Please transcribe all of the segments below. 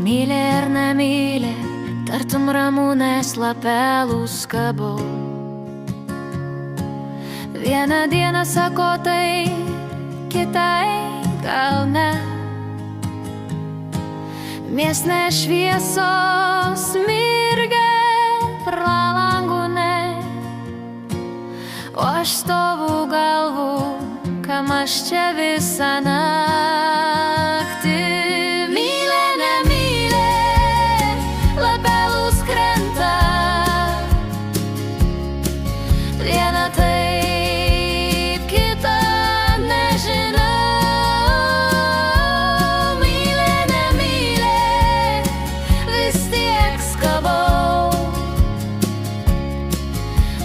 Mylė ar nemylė, tartum ramunės lapelų skabau. Vieną dieną sako tai, kitai gal ne. Miestinės šviesos mirga pro langų, o aš stovu galvu, kam aš čia visą naktį. Mylė, nemylė, lapelus krenta. Viena taip, kita nežinau. Mylė, nemylė, vis tiek skabau,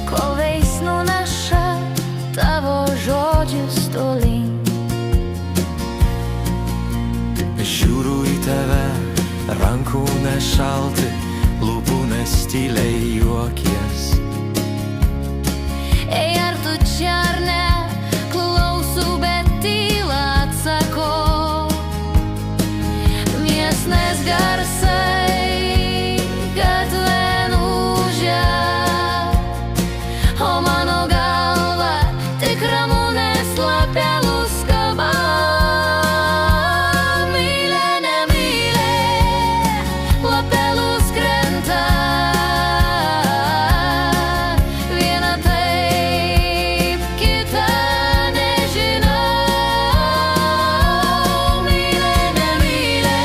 kol veis nuneša tavo žodžius tolyn. Žiūriu į tave, rankų nešalti, lūpų nestyliai juokies. Ei, ar tu čia ar ne, klausau, bet tyla atsakau. Miestinės garsai gatvė nužia, o mano galva tik ramunės lapelų skaba. Mylė, nemylė, lapelus krenta. Viena taip, kita nežinau. Mylė, nemylė,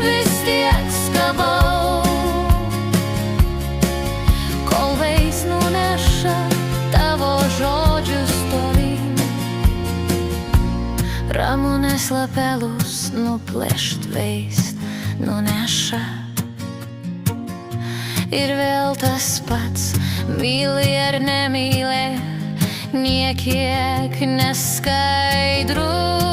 vis tiek skabau, kol veis nuneša tavo žodžius tolyn. Ramunės lapelus nuplėšt veist nuneša. Ir vėl tas pats, myli ar nemyli, niekiek neskaidru.